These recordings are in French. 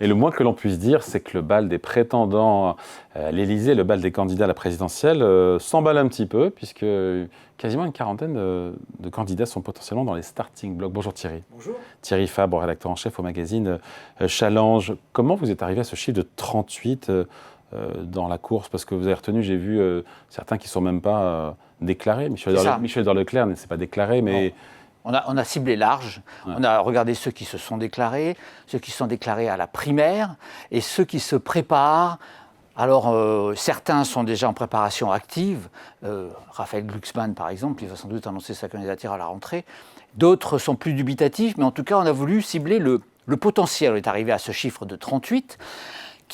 Et le moins que l'on puisse dire, c'est que le bal des prétendants à l'Élysée, le bal des candidats à la présidentielle, s'emballe un petit peu, puisque quasiment une quarantaine de candidats sont potentiellement dans les starting blocks. Bonjour Thierry. Bonjour. Thierry Fabre, rédacteur en chef au magazine Challenge. Comment vous êtes arrivé à ce chiffre de 38 dans la course? Parce que vous avez retenu, j'ai vu certains qui ne sont même pas déclarés. Michel Dorleclerc ne s'est pas déclaré, mais... Non. On a ciblé large, ouais. On a regardé ceux qui se sont déclarés, ceux qui sont déclarés à la primaire et ceux qui se préparent. Alors, certains sont déjà en préparation active. Raphaël Glucksmann, par exemple, il va sans doute annoncer sa candidature à la rentrée. D'autres sont plus dubitatifs, mais en tout cas, on a voulu cibler le potentiel. On est arrivé à ce chiffre de 38.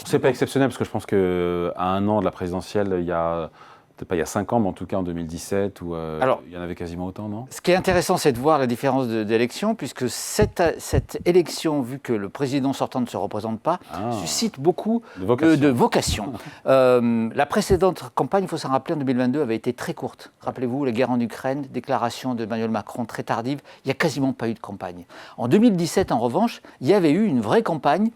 C'est pas exceptionnel, parce que je pense qu'à un an de la présidentielle, il y a... Peut-être pas il y a 5 ans, mais en tout cas en 2017, où alors, il y en avait quasiment autant, non? Ce qui est intéressant, c'est de voir la différence d'élection, puisque cette élection, vu que le président sortant ne se représente pas, suscite beaucoup de vocations. La précédente campagne, il faut s'en rappeler, en 2022, avait été très courte. Rappelez-vous, la guerre en Ukraine, déclaration d'Emmanuel Macron très tardive, il n'y a quasiment pas eu de campagne. En 2017, en revanche, il y avait eu une vraie campagne,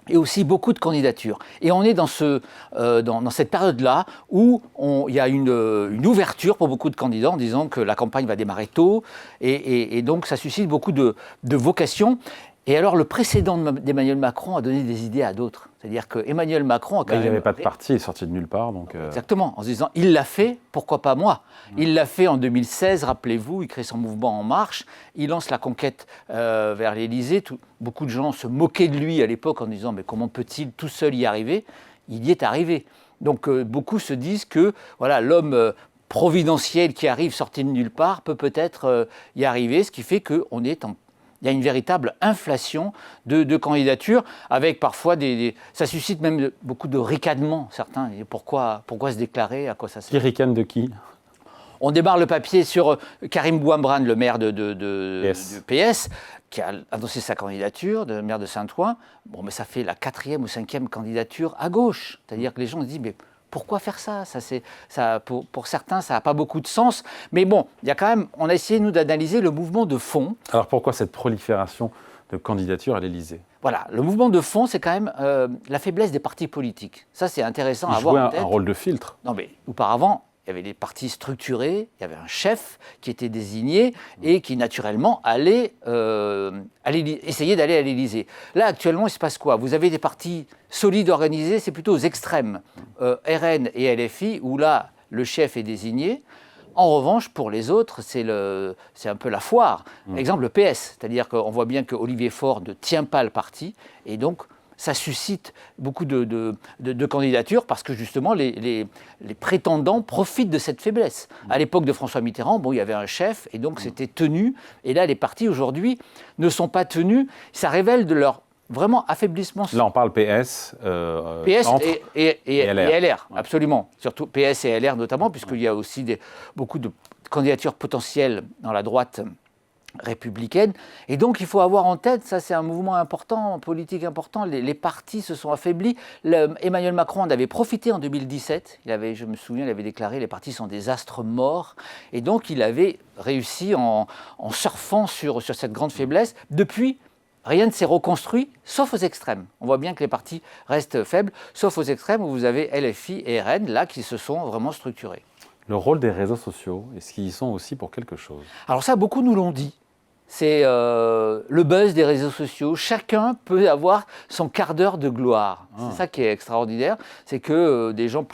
et aussi beaucoup de candidatures. Et on est dans cette période-là où il y a une ouverture pour beaucoup de candidats en disant que la campagne va démarrer tôt, et donc ça suscite beaucoup de vocations. Et alors le précédent d'Emmanuel Macron a donné des idées à d'autres. C'est-à-dire qu'Emmanuel Macron a quand même... Il n'y avait pas de parti, il est sorti de nulle part. Donc Exactement, en se disant, il l'a fait, pourquoi pas moi? Il l'a fait en 2016, rappelez-vous, il crée son mouvement En Marche, il lance la conquête vers l'Élysée. Beaucoup de gens se moquaient de lui à l'époque en disant, mais comment peut-il tout seul y arriver? Il y est arrivé. Donc beaucoup se disent que voilà, l'homme... providentiel qui arrive sorti de nulle part peut peut-être y arriver, ce qui fait qu'on est il y a une véritable inflation de candidatures, avec parfois ça suscite même beaucoup de ricanements, certains. Et pourquoi se déclarer? À quoi ça sert? Qui ricane de qui? On démarre le papier sur Karim Bouambrane, le maire de PS, qui a annoncé sa candidature, de maire de Saint-Ouen. Bon, mais ça fait la 4e ou 5e candidature à gauche. C'est-à-dire que les gens se disent, mais pourquoi faire ça, pour certains, ça n'a pas beaucoup de sens. Mais bon, il y a quand même, on a essayé, nous, d'analyser le mouvement de fond. Alors pourquoi cette prolifération de candidatures à l'Élysée? Voilà, le mouvement de fond, c'est quand même la faiblesse des partis politiques. Ça, c'est intéressant à avoir en tête. Un rôle de filtre. Non, mais auparavant, il y avait des partis structurés, il y avait un chef qui était désigné et qui, naturellement, allait essayer d'aller à l'Élysée. Là, actuellement, il se passe quoi? Vous avez des partis solides, organisés, c'est plutôt aux extrêmes. RN et LFI, où là, le chef est désigné. En revanche, pour les autres, c'est un peu la foire. Exemple, le PS, c'est-à-dire qu'on voit bien qu'Olivier Faure ne tient pas le parti, et donc ça suscite beaucoup de candidatures parce que justement les prétendants profitent de cette faiblesse. À l'époque de François Mitterrand, il y avait un chef et donc c'était tenu. Et là, les partis aujourd'hui ne sont pas tenus. Ça révèle de leur vraiment affaiblissement. Là, on parle PS, et LR, absolument. Surtout PS et LR notamment, puisqu'il y a aussi beaucoup de candidatures potentielles dans la droite républicaine. Et donc, il faut avoir en tête, ça c'est un mouvement important, politique important, les partis se sont affaiblis. Emmanuel Macron en avait profité en 2017. Je me souviens, il avait déclaré « les partis sont des astres morts ». Et donc, il avait réussi en surfant sur cette grande faiblesse. Depuis, rien ne s'est reconstruit, sauf aux extrêmes. On voit bien que les partis restent faibles, sauf aux extrêmes où vous avez LFI et RN, là, qui se sont vraiment structurés. Le rôle des réseaux sociaux, est-ce qu'ils y sont aussi pour quelque chose? Alors ça, beaucoup nous l'ont dit. C'est le buzz des réseaux sociaux. Chacun peut avoir son quart d'heure de gloire. C'est ça qui est extraordinaire. C'est que des gens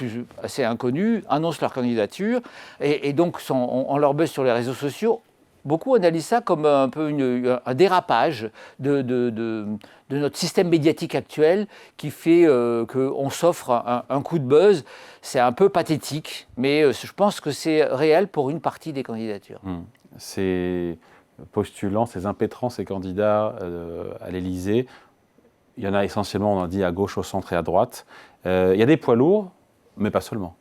assez inconnus annoncent leur candidature et donc on leur buzz sur les réseaux sociaux. Beaucoup analysent ça comme un peu un dérapage de notre système médiatique actuel qui fait qu'on s'offre un coup de buzz. C'est un peu pathétique, mais je pense que c'est réel pour une partie des candidatures. Ces postulants, ces impétrants, ces candidats à l'Élysée, il y en a essentiellement, on a dit, à gauche, au centre et à droite. Il y a des poids lourds, mais pas seulement.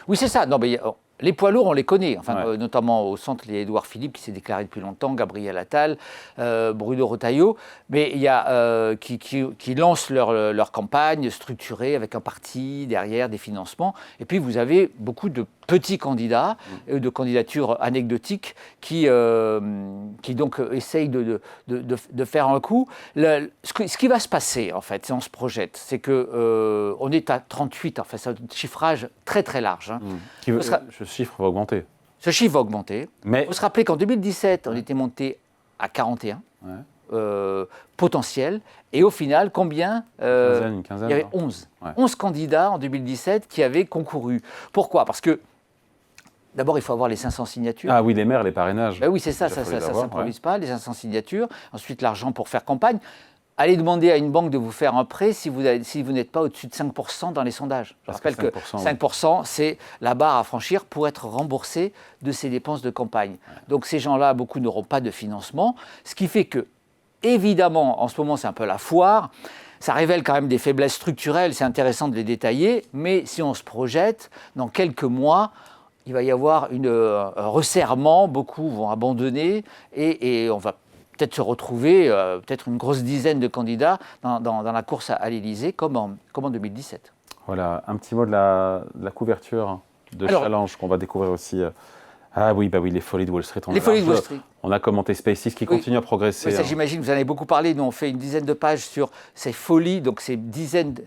Oui, c'est ça. Non, mais Les poids lourds, on les connaît, enfin, Ouais. notamment au centre, il y a Édouard Philippe qui s'est déclaré depuis longtemps, Gabriel Attal, Bruno Retailleau, mais il y a qui lancent leur campagne structurée avec un parti derrière, des financements. Et puis vous avez beaucoup de petits candidats, de candidatures anecdotiques qui donc essayent de faire un coup. Ce qui va se passer, en fait, si on se projette, c'est que on est à 38, enfin, c'est un chiffrage très très large. Hein. Ce chiffre va augmenter. Ce chiffre va augmenter. Mais Il faut se rappeler qu'en 2017, on était monté à 41 potentiels. Et au final, combien une quinzaine, il y avait non 11. Ouais. 11 candidats en 2017 qui avaient concouru. Pourquoi? Parce que d'abord, il faut avoir les 500 signatures. Ah oui, les maires, les parrainages. Ben oui, c'est ça, ça ne s'improvise pas, les 500 signatures. Ensuite, l'argent pour faire campagne. Allez demander à une banque de vous faire un prêt si vous n'êtes pas au-dessus de 5% dans les sondages. Je rappelle que 5%, c'est la barre à franchir pour être remboursé de ses dépenses de campagne. Ouais. Donc ces gens-là, beaucoup n'auront pas de financement, ce qui fait que, évidemment, en ce moment, c'est un peu la foire. Ça révèle quand même des faiblesses structurelles, c'est intéressant de les détailler, mais si on se projette, dans quelques mois, il va y avoir un resserrement, beaucoup vont abandonner et on va peut-être se retrouver, peut-être une grosse dizaine de candidats dans la course à l'Élysée, comme en 2017. Voilà, un petit mot de la couverture de Challenge qu'on va découvrir aussi. Ah oui, les folies de Wall Street. On a commenté SpaceX qui continue à progresser. Oui, ça, j'imagine, vous en avez beaucoup parlé. Nous, on fait une dizaine de pages sur ces folies, donc ces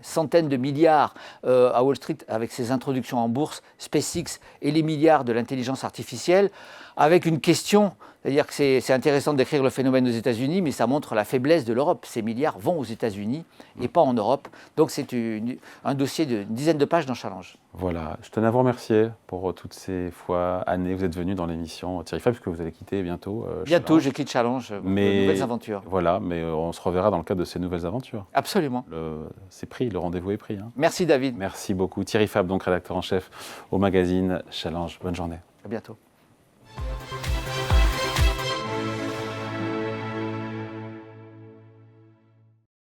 centaines de milliards à Wall Street avec ces introductions en bourse, SpaceX et les milliards de l'intelligence artificielle, avec une question. C'est-à-dire que c'est intéressant de décrire le phénomène aux États-Unis, mais ça montre la faiblesse de l'Europe. Ces milliards vont aux États-Unis et pas en Europe. Donc c'est un dossier d'une dizaine de pages dans Challenge. Voilà, je tenais à vous remercier pour toutes ces années. Vous êtes venu dans l'émission Thierry Fabre, puisque vous allez quitter bientôt. Bientôt, je quitte Challenge pour de nouvelles aventures. Voilà, mais on se reverra dans le cadre de ces nouvelles aventures. Absolument. C'est pris, le rendez-vous est pris. Hein. Merci David. Merci beaucoup. Thierry Fabre, donc rédacteur en chef au magazine Challenge. Bonne journée. À bientôt.